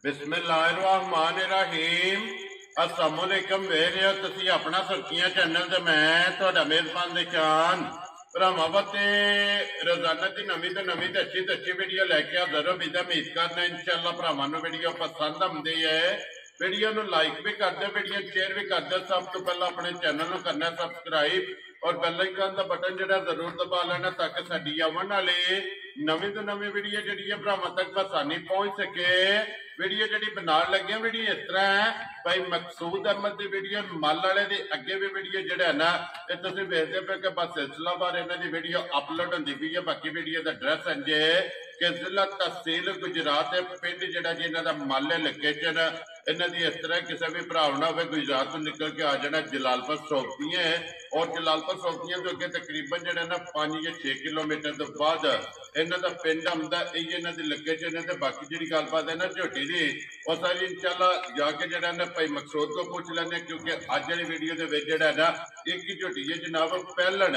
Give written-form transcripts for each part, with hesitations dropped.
बिस्मिल्लाहिर्रहमानिर्रहीम। अस्सलाम वालेकुम। वेख रहे हो तुसीं अपना सुर्खियां चैनल ते मैं तुहाडा मेज़बान निशान भरावां वास्ते रोजाना की नवीं तो अच्छी वीडियो लैके हाज़र हो। भी उम्मीद करना इंशाअल्लाह भरावां नूं वीडियो पसंद आउंदी है। वीडियो नूं लाइक भी कर दो, वीडियो शेयर भी कर दो। सब तो पहले अपने चैनल नूं करना सबसक्राइब और बेल आइकन का बटन जिहड़ा जरूर दबा लेना ताकि साडी आउण वाली नवीं तो नवीं वीडियो जिहड़ी है भरावां तक आसानी पहुंच सके। वीडियो जिहड़ी बनाउण लगे वीडियो इस तरह है भाई मकसूद अहमद की वीडियो मल वाले की अगे भी वीडियो जिहड़ा है ना ये तुसीं वेखदे पे कि बस सिलसिलावार इन्हां दी वीडियो अपलोड होंदी पई है। बाकी वीडियो का एड्रैस इंजे कि जिला तहसील गुजरात पिंड जिहड़ा जी इन्हां दा मल है लोकेशन इन्हां दी इस तरह किसी भी भरा ना हो गुजरात तो निकल के आ जाना जलालपुर सौंपतियां है और जलालपुर सौंपतियां तो अगे तकरीबन जिहड़ा ना 5 या 6 किलोमीटर तो बाद इन्हां दा पिंड आउंदा। ये इन्हां दी लोकेशन है। बाकी जिहड़ी गलबात है ना झोटी दी और सारी इंशाअल्लाह जाके जिहड़ा ना भाई मकसूद को पूछ लेंगे क्योंकि अज वाली वीडियो दे विच जिहड़ा ना एक ही झोटी है जनाब पहलन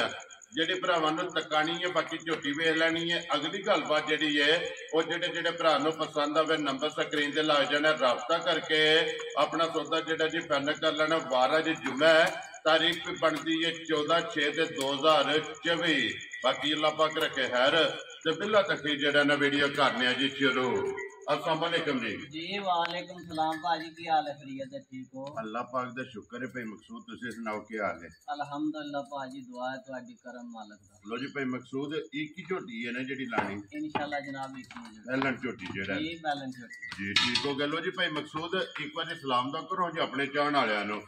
जिहड़े भरावां नूं तकानी है। बाकी झोटी वेख लैनी है। अगली गलबात जिहड़ी है वो जिहड़े भरा नूं पसंद आवे नंबर स्क्रीन ते लग जाना राबता करके अपना सौदा जिहड़ा जी फाइनल कर लेना। 12 जी जुम्मा है तारीख भी बनती है 14/6/2024। बाकी अल्लाह पाक रखे खैर ते बिल्ला तक जिहड़ा ना वीडियो करने जी शुरू। अस्सलाम वालेकुम जी। वालेकुम सलाम भाजी की हाल है? खैरियत है? ठीक हो? अल्लाह पाक दा शुक्र है भाई मकसूद तुसीं सुनाओ की हाल है? अल्हम्दुलिल्लाह भाजी दुआ है तुहाडी करम मालक दा। लो जी भाई मकसूद एक ही झोटी है ना जिहड़ी लानी इंशाअल्लाह जनाब एक ही बैलन झोटी जिहड़ा जी बैलेंस जी ठीक हो गया। लो जी भाई मकसूद एक बार सलाम दा करो जी अपने चाहण वालियां नूं।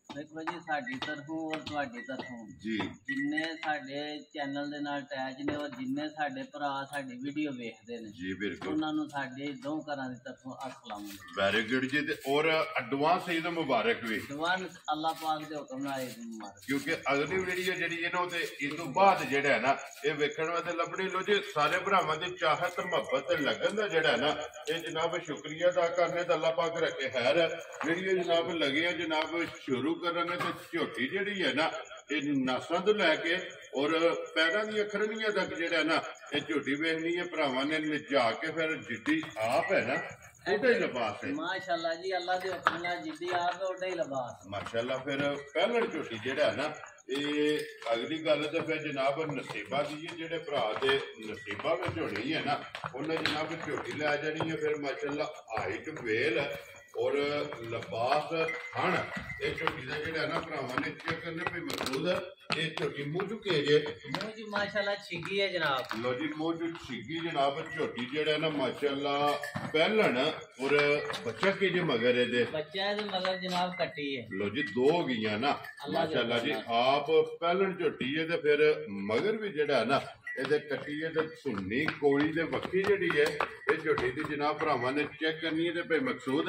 देखो जी साडी तरफों और तुहाडी तरफों जी जिन्ने साडे चैनल दे नाल अटैच ने और जिन्ने साडे भरा साडी वीडियो देखदे ने जी बिल्कुल उन्हां नूं साडे दो घरां दी तरफों अस्सलाम वालेकुम। वेरी गुड जी। ते और एडवांस ईद मुबारक भी एडवांस अल्लाह पाक दे हुक्म नाल ईद मुबारक। क्योंकि अगली वीडियो जिहड़ी है ना ते इस तो बाद जिहड़ा है ना ये वेखण वास्ते लभणी। लो जी सारे भरावां दी चाहत मुहब्बत ते लगन दा जिहड़ा है ना ये जनाब शुक्रिया अदा करने दा अल्लाह पाक रखे खैर। वीडियो जनाब लगे हैं जनाब शुरू करने तो झोटी जिहड़ी है ना ये नसां तो लैके और पैरां दी अखरनियां तक जिहड़ा ना ये झोटी वेखनी है। भरावां ने लिजा के फिर जिद्दी आप है ना ओडा ही लिबास है माशाअल्लाह जी अल्लाह दे हुक्म नाल जिद्दी आप ओडा ही लिबास माशाअल्लाह। फिर पहलन झोटी जिहड़ा है ना ये अगली गल तो फिर जनाब नसीबा दी है जिहड़े भरा दे नसीबा विच होनी है ना उन्हें जनाब झोटी लै जानी है। फिर माशाअल्लाह हाइट वेल और लिबास हण ये झोटी का जिहड़ा ना भरावां ने चेक करने पे मकसूद ये झोटी मूंह चुके जे मूंह जी माशाअल्लाह छिगी है जनाब। लो जी मूंह चु छिगी जनाब झोटी जिहड़ा ना माशाअल्लाह पहलन और बच्चा के जे मगर है दे बच्चा दे मगर जनाब कट्टी है। लो जी दो गईयां ना माशाअल्लाह जी आप पहलन झोटी है ते फिर मगर भी जिहड़ा ना ਇਹਦੇ ਕੱਟੀ ਹੈ ਤੇ ਸੁੰਨੀ ਕੋਲੀ ਦੇ ਵੱਖੀ ਜਿਹੜੀ ਹੈ ਇਹ ਝੋਟੀ ਦੀ ਜਨਾਬ ਭਰਾਵਾਂ ਨੇ ਚੈੱਕ ਕਰਨੀ ਹੈ ਤੇ ਭਾਈ ਮਕਸੂਦ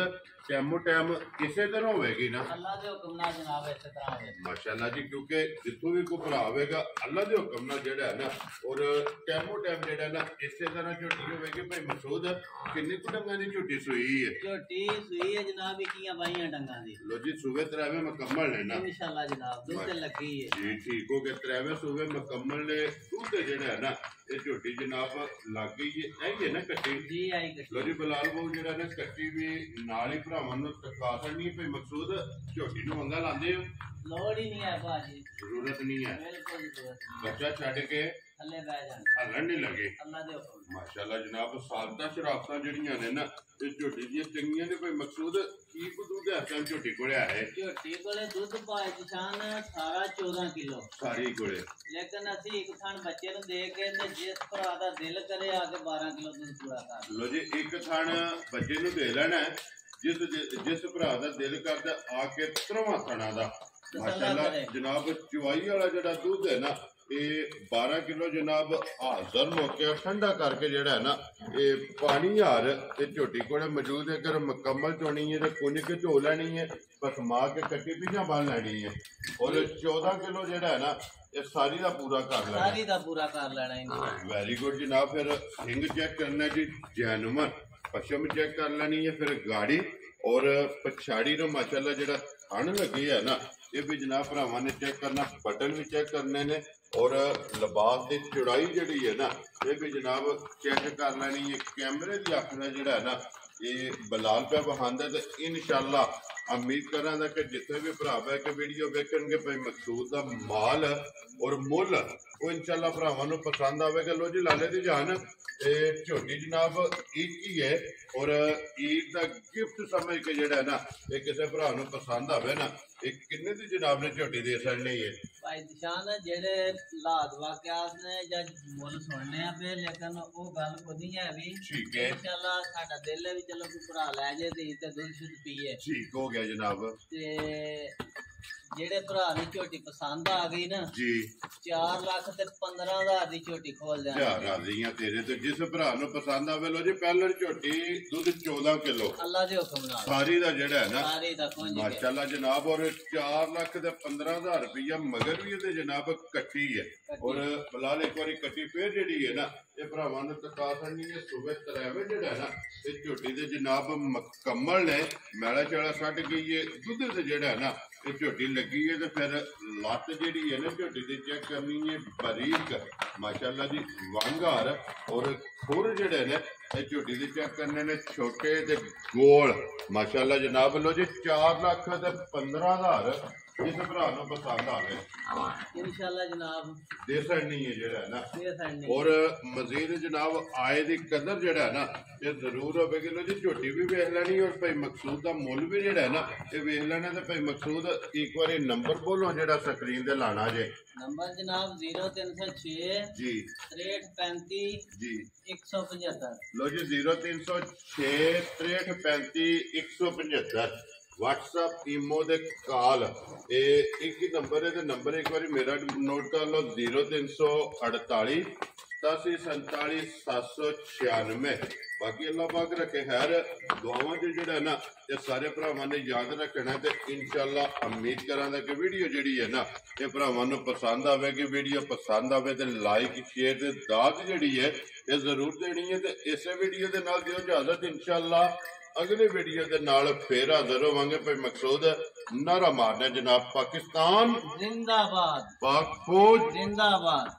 ਟੈਮੋ ਟੈਮ ਕਿਸੇ ਤਰ੍ਹਾਂ ਹੋਵੇਗੀ ਨਾ ਅੱਲਾ ਦੇ ਹੁਕਮ ਨਾਲ ਜਨਾਬ ਇਸੇ ਤਰ੍ਹਾਂ ਹੋਵੇ ਮਾਸ਼ਾਅੱਲਾ ਜੀ। ਕਿਉਂਕਿ ਜਿੱਥੋਂ ਵੀ ਕੋਈ ਭਰਾ ਹੋਵੇਗਾ ਅੱਲਾ ਦੇ ਹੁਕਮ ਨਾਲ ਜਿਹੜਾ ਹੈ ਨਾ ਔਰ ਟੈਮੋ ਟੈਮ ਜਿਹੜਾ ਨਾ ਇਸੇ ਤਰ੍ਹਾਂ ਝੋਟੀ ਹੋਵੇਗੀ। ਭਾਈ ਮਕਸੂਦ ਕਿੰਨੇ ਕੁ ਡੰਗਾਂ ਦੀ ਝੋਟੀ ਸੂਈ ਹੈ? ਝੋਟੀ ਸੂਈ ਹੈ ਜਨਾਬ 21 22 ਡੰਗਾਂ ਦੀ। ਲੋ ਜੀ ਸੂਵੇ ਤਰਾਵੇ ਮੁਕੰਮਲ ਨੇ ਨਾ इंशाअल्लाह जनाब दूध लगी है जी ठीक हो गया। तरावे सूबे मुकम्मल ने दूध जिहड़ा है ना ये झोटी जनाब लग गई है है ना कट्टी जी आई कट्टी। लो जी बिलाल बहु जिहड़ा ना कट्टी भी नाल ही भरावां नूं तका छड्डनी भाई मकसूद झोटी नूं वंगा लांदे हो लोड़ ही नहीं है भाजी जरूरत नहीं है बिल्कुल जरूरत नहीं। बच्चा छड्ड के थल्ले बैठ जान हलन नहीं लगे अल्लाह दे हुक्म माशाअल्लाह जनाब। साबता शराफतां जिहड़ियां ने ना ये झोटी दी चंगियां ने भाई मकसूद की को दूध है टाइम झोटी कोले है झोटी कोले दूध पाए निशान सारा 14 किलो सारी कोले लेकिन असी एक थान बच्चे नूं दे के ते जिस भरा दा दिल करे आके 12 किलो दूध पूरा कर लो जी एक थान बच्चे नूं दे लेना है जिस भरा दा दिल करदा आके 13वां थाना दा माशाअल्लाह जनाब चुवाई वाला जिहड़ा दूध है ना ये 12 किलो जनाब हाजर मौके ठंडा करके जिहड़ा है ना ये पानी हार ये झोटी कोले मौजूद है। अगर मुकम्मल चोनी है तो कुंज के धो लैनी है बस मां के कट्टी पिछा बन लैनी है और 14 किलो जिहड़ा है ना ये सारी दा पूरा कर लेना सारी दा पूरा कर लेना इंशाअल्लाह। वेरी गुड जनाब। फिर सिंग चेक करना जी जैनुमन पश्चिम चेक कर लेनी है फिर गाड़ी और पछाड़ी नो माशाअल्लाह जिहड़ा थन लगी है ना ये भी जनाब भरावां ने चेक करना बटन भी चेक करने ने और लिबास की चौड़ाई जिहड़ी है ना ये भी जनाब चेक कर लैनी है। कैमरे की अख का जिहड़ा है ना ਇਹ ਬਲਾਲ ਪਿਆ ਬਹਾਂਦਾ ਤੇ ਇਨਸ਼ਾਅੱਲਾ ਉਮੀਦ ਕਰਾਂਗਾ ਕਿ ਜਿੱਥੇ ਵੀ ਭਰਾ ਬਹਿ ਕੇ ਵੀਡੀਓ ਵੇਖਣਗੇ ਭਾਈ ਮਕਸੂਦ ਦਾ ਮਾਲ ਔਰ ਮੁੱਲ ਉਹ ਇਨਸ਼ਾਅੱਲਾ ਭਰਾਵਾਂ ਨੂੰ ਪਸੰਦ ਆਵੇਗਾ। ਲੋ ਜੀ ਲਾਲੇ ਦੀ ਜਾਨ ਇਹ ਝੋਟੀ ਜਨਾਬ ਈਦ ਕੀ ਹੈ ਔਰ ਈਦ ਦਾ ਗਿਫਟ ਸਮਝ ਕੇ ਜਿਹੜਾ ਨਾ ਇਹ ਕਿਸੇ ਭਰਾ ਨੂੰ ਪਸੰਦ ਆਵੇ ਨਾ ਇਹ ਕਿੰਨੇ ਦੀ ਜਨਾਬ ਨੇ ਝੋਟੀ ਦੇ ਛੱਡਣੀ ਹੈ ਭਾਈ ਨਿਸ਼ਾਨ ਜਿਹੜੇ ਲਾਦ ਵਾਕਿਆਤ ਨੇ ਜਾਂ ਮੁੱਲ ਸੁਣਨੇ ਆ ਪਏ ਲੇਕਿਨ ਉਹ ਗੱਲ ਕੋਈ ਨਹੀਂ ਹੈ ਵੀ ਠੀਕ ਹੈ ਇਨਸ਼ਾਅੱਲਾ ਸਾਡਾ ਦਿਲ ਹੈ ਵੀ ਚਲੋ ਕੋਈ ਭਰਾ ਲੈ ਜੇ ਤੇ ਦੁੱਧ ਸ਼ੁੱਧ ਪੀਏ ਠੀਕ ਹੋ ਗਿਆ ਜਨਾਬ ਤੇ ਜਿਹੜੇ ਭਰਾ ਨੂੰ ਝੋਟੀ ਪਸੰਦ ਆ ਗਈ ਨਾ ਜੀ 4 ਲੱਖ ਤੇ 15,000 ਦੀ ਝੋਟੀ ਖੋਲ ਦਿਆਂਗੇ। ਯਾਰ ਰਾਜ਼ੀਆਂ ਤੇਰੇ ਤੇ ਜਿਸ ਭਰਾ ਨੂੰ ਪਸੰਦ ਆਵੇ ਲੋ ਜੀ ਪਹਿਲਰ ਝੋਟੀ ਦੁੱਧ 14 ਕਿਲੋ ਅੱਲਾ ਦੇ ਹੁਕਮ ਨਾਲ ਸਾਰੀ ਦਾ ਜਿਹੜਾ ਹੈ ਨਾ ਸਾਰੇ ਦਾ ਖੁੰਝ ਕੇ ਮਾਸ਼ਾਅੱਲਾ ਜਨਾਬ ਔਰ 4 ਲੱਖ ਤੇ 15,000 ਰੁਪਇਆ ਮਗਰ ਵੀ ਇਹਦੇ ਜਨਾਬ ਕੱਟੀ ਹੈ ਔਰ ਬਲਾਲ ਇੱਕ ਵਾਰੀ ਕੱਟੀ ਫੇਰ ਜਿਹੜੀ ਹੈ ਨਾ ਇਹ ਭਰਾਵਾਂ ਨੂੰ ਤਕਾ ਕਰਨੀ ਹੈ ਸੂਬੇ ਤਰਾਵੇ ਜਿਹੜਾ ਹੈ ਨਾ ਇਹ ਝੋਟੀ ਦੇ ਜਨਾਬ ਮੁਕੰਮਲ ਨੇ ਮੈਲਾ ਚਾਲਾ ਛੱਡ ਗਈ ਹੈ ਦੁੱਧ ਤੇ ਜਿਹੜਾ ਹੈ ਨਾ ਇਹ ਝੋਟੀ ਲੱਗੀ ਹੈ ਤੇ ਫਿਰ ਲੱਤ ਜਿਹੜੀ ਹੈ ਨਾ ਝੋਟੀ ਦੀ ਚੈੱਕ ਕਰਨੀ ਹੈ ਬਰੀਕ ਮਾਸ਼ਾਅੱਲਾ ਜੀ ਵਾਂਗਾਰ ਔਰ ਖੁਰ ਜਿਹੜੇ ਨੇ ਇਹ ਝੋਟੀ ਦੇ ਚੈੱਕ ਕਰਨੇ ਨੇ ਛੋਟੇ ਤੇ ਗੋਲ ਮਾਸ਼ਾਅੱਲਾ ਜਨਾਬ ਲੋ ਜੀ 4 ਲੱਖ ਤੇ 15,000 ਜਿਸ ਭਰਾ ਨੂੰ ਪਸੰਦ ਆਵੇ ਇਨਸ਼ਾਅੱਲਾ ਜਨਾਬ ਦੇ ਸਕਣੀ ਹੈ ਜਿਹੜਾ ਹੈ ਨਾ ਦੇ ਸਕਦੇ ਔਰ ਮਜ਼ੀਦ ਜਨਾਬ ਆਏ ਦੀ ਕਦਰ ਜਿਹੜਾ ਹੈ ਨਾ ਇਹ ਜ਼ਰੂਰ ਹੋਵੇਗੀ ਲੋ ਜੀ ਝੋਟੀ ਵੀ ਵੇਖ ਲੈਣੀ ਔਰ ਭਾਈ ਮਕਸੂਦ ਦਾ ਮੁੱਲ ਵੀ ਜਿਹੜਾ ਹੈ ਨਾ ਇਹ ਵੇਖ ਲੈਣਾ ਤੇ ਭਾਈ ਮਕਸੂਦ ਇੱਕ ਵਾਰੀ ਨੰਬਰ ਬੋਲੋ ਜਿਹੜਾ ਸਕਰੀਨ ਤੇ ਲਾਣਾ ਜੇ ਨੰਬਰ ਜਨਾਬ 0306 ਜੀ 6335 ਜੀ 175 ਲੋ ਜੀ 0306 6335 175 WhatsApp ਈਮੋ ਦੇ ਕਾਲ ਇਹ ਇੱਕ ਹੀ ਨੰਬਰ ਹੈ ਤੇ ਨੰਬਰ ਇੱਕ ਵਾਰੀ ਮੇਰਾ ਨੋਟ ਕਰ ਲਓ 0348 8747 796 ਬਾਕੀ ਅੱਲਾਹ ਪਾਕ ਰੱਖੇ ਖੈਰ ਦੁਆਵਾਂ ਚ ਜਿਹੜਾ ਨਾ ਇਹ ਸਾਰੇ ਭਰਾਵਾਂ ਨੇ ਯਾਦ ਰੱਖਣਾ ਤੇ ਇਨਸ਼ਾਅੱਲਾ ਉਮੀਦ ਕਰਾਂਗਾ ਕਿ ਵੀਡੀਓ ਜਿਹੜੀ ਹੈ ਨਾ ਇਹ ਭਰਾਵਾਂ ਨੂੰ ਪਸੰਦ ਆਵੇਗੀ ਵੀਡੀਓ ਪਸੰਦ ਆਵੇ ਤੇ ਲਾਈਕ ਸ਼ੇਅਰ ਤੇ ਦਾਤ ਜਿਹੜੀ ਹੈ ਇਹ ਜ਼ਰੂਰ ਦੇਣੀ ਹੈ ਤੇ ਇਸੇ ਵੀਡੀਓ ਦੇ ਨਾਲ ਦਿਓ ਇਜਾਜ਼ਤ ਇਨਸ਼ਾਅੱਲਾ ਅਗਲੇ ਵੀਡੀਓ ਦੇ ਨਾਲ ਫੇਰ ਹਾਜ਼ਰ ਹੋਵਾਂਗੇ ਭਾਈ ਮਕਸੂਦ ਨਾਰਾ ਮਾਰਨਾ ਜਨਾਬ ਪਾਕਿਸਤਾਨ जिंदाबाद पाक फौज जिंदाबाद।